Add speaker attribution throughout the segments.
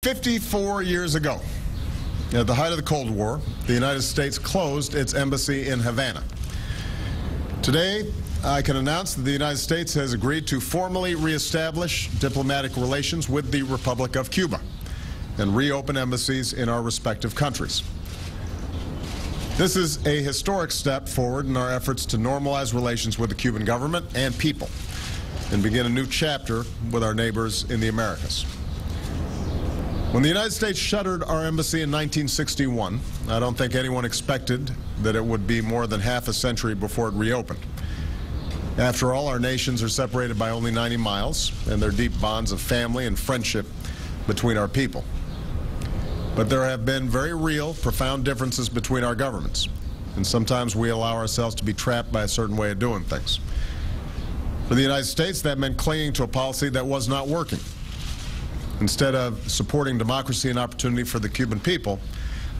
Speaker 1: 54 years ago, at the height of the Cold War, the United States closed its embassy in Havana. Today, I can announce that the United States has agreed to formally reestablish diplomatic relations with the Republic of Cuba and reopen embassies in our respective countries. This is a historic step forward in our efforts to normalize relations with the Cuban government and people and begin a new chapter with our neighbors in the Americas. When the United States shuttered our embassy in 1961, I don't think anyone expected that it would be more than half a century before it reopened. After all, our nations are separated by only 90 miles, and there are deep bonds of family and friendship between our people. But there have been very real, profound differences between our governments, and sometimes we allow ourselves to be trapped by a certain way of doing things. For the United States, that meant clinging to a policy that was not working. Instead of supporting democracy and opportunity for the Cuban people,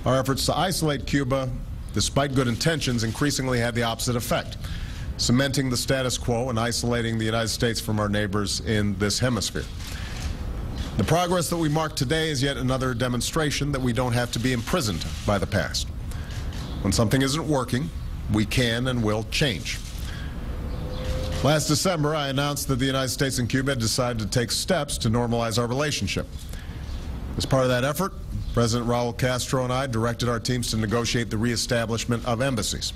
Speaker 1: our efforts to isolate Cuba, despite good intentions, increasingly had the opposite effect, cementing the status quo and isolating the United States from our neighbors in this hemisphere. The progress that we mark today is yet another demonstration that we don't have to be imprisoned by the past. When something isn't working, we can and will change. Last December, I announced that the United States and Cuba had decided to take steps to normalize our relationship. As part of that effort, President Raul Castro and I directed our teams to negotiate the reestablishment of embassies.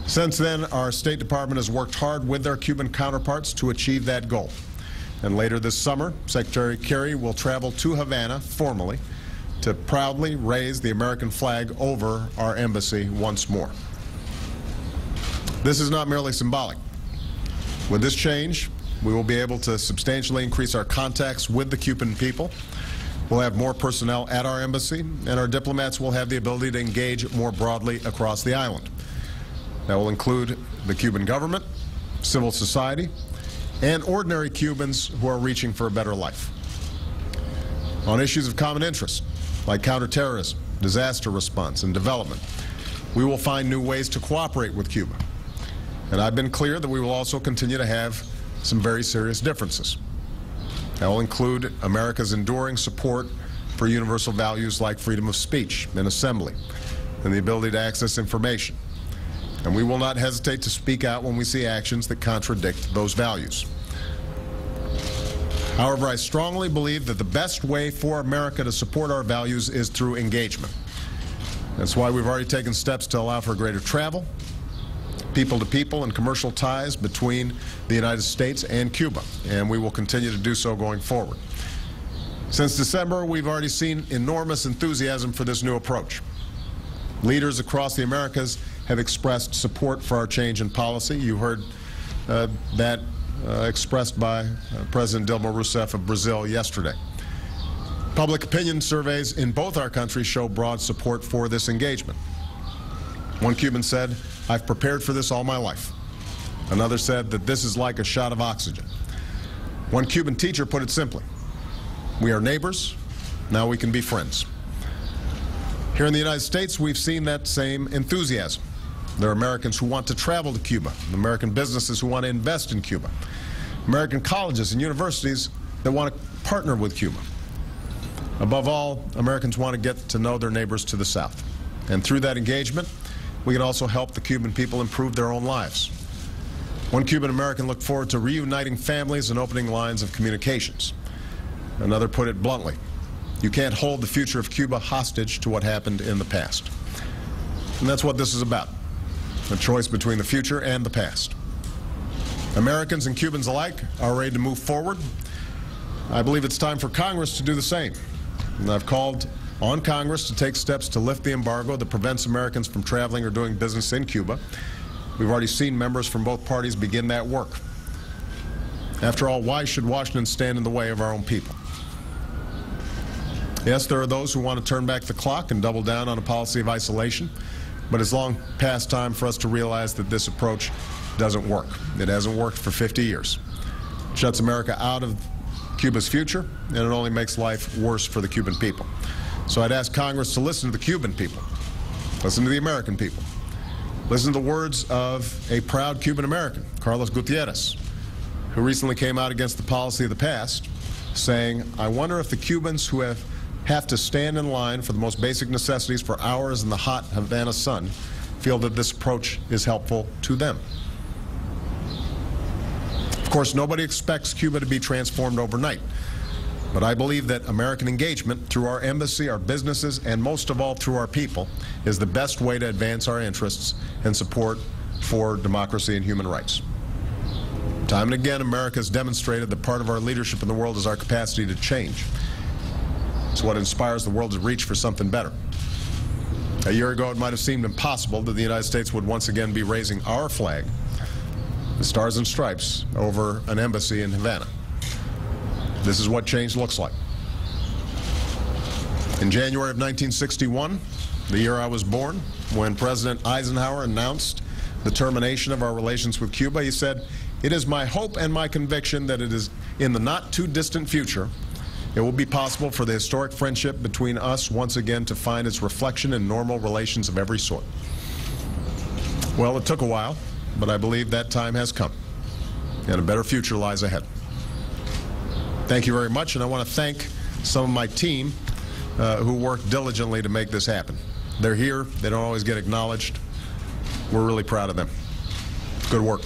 Speaker 1: Since then, our State Department has worked hard with their Cuban counterparts to achieve that goal. And later this summer, Secretary Kerry will travel to Havana formally to proudly raise the American flag over our embassy once more. This is not merely symbolic. With this change, we will be able to substantially increase our contacts with the Cuban people. We'll have more personnel at our embassy, and our diplomats will have the ability to engage more broadly across the island. That will include the Cuban government, civil society, and ordinary Cubans who are reaching for a better life. On issues of common interest, like counterterrorism, disaster response, and development, we will find new ways to cooperate with Cuba. And I've been clear that we will also continue to have some very serious differences. That will include America's enduring support for universal values like freedom of speech and assembly and the ability to access information. And we will not hesitate to speak out when we see actions that contradict those values. However, I strongly believe that the best way for America to support our values is through engagement. That's why we've already taken steps to allow for greater travel, people-to-people and commercial ties between the United States and Cuba, and we will continue to do so going forward. Since December, we've already seen enormous enthusiasm for this new approach. Leaders across the Americas have expressed support for our change in policy. You heard that expressed by President Dilma Rousseff of Brazil yesterday. Public opinion surveys in both our countries show broad support for this engagement. One Cuban said, "I've prepared for this all my life." Another said that this is like a shot of oxygen. One Cuban teacher put it simply, "We are neighbors, now we can be friends." Here in the United States, we've seen that same enthusiasm. There are Americans who want to travel to Cuba, American businesses who want to invest in Cuba, American colleges and universities that want to partner with Cuba. Above all, Americans want to get to know their neighbors to the south. And through that engagement, we can also help the Cuban people improve their own lives. One Cuban American looked forward to reuniting families and opening lines of communications. Another put it bluntly, "You can't hold the future of Cuba hostage to what happened in the past." And that's what this is about, a choice between the future and the past. Americans and Cubans alike are ready to move forward. I believe it's time for Congress to do the same. And I've called on Congress to take steps to lift the embargo that prevents Americans from traveling or doing business in Cuba. We've already seen members from both parties begin that work. After all, why should Washington stand in the way of our own people? Yes, there are those who want to turn back the clock and double down on a policy of isolation, but it's long past time for us to realize that this approach doesn't work. It hasn't worked for 50 years. It shuts America out of Cuba's future, and it only makes life worse for the Cuban people. So I'd ask Congress to listen to the Cuban people, listen to the American people, listen to the words of a proud Cuban American, Carlos Gutierrez, who recently came out against the policy of the past, saying, "I wonder if the Cubans who have have to stand in line for the most basic necessities for hours in the hot Havana sun feel that this approach is helpful to them. Of course, nobody expects Cuba to be transformed overnight, but I believe that American engagement through our embassy, our businesses, and most of all through our people is the best way to advance our interests and support for democracy and human rights. Time and again, America has demonstrated that part of our leadership in the world is our capacity to change. It's what inspires the world to reach for something better. A year ago, it might have seemed impossible that the United States would once again be raising our flag, the Stars and Stripes, over an embassy in Havana. This is what change looks like. In January of 1961, the year I was born, when President Eisenhower announced the termination of our relations with Cuba, he said, "It is my hope and my conviction that it is in the not too distant future it will be possible for the historic friendship between us once again to find its reflection in normal relations of every sort." Well, it took a while, but I believe that time has come, and a better future lies ahead. Thank you very much, and I want to thank some of my team who worked diligently to make this happen. They're here. They don't always get acknowledged. We're really proud of them. Good work.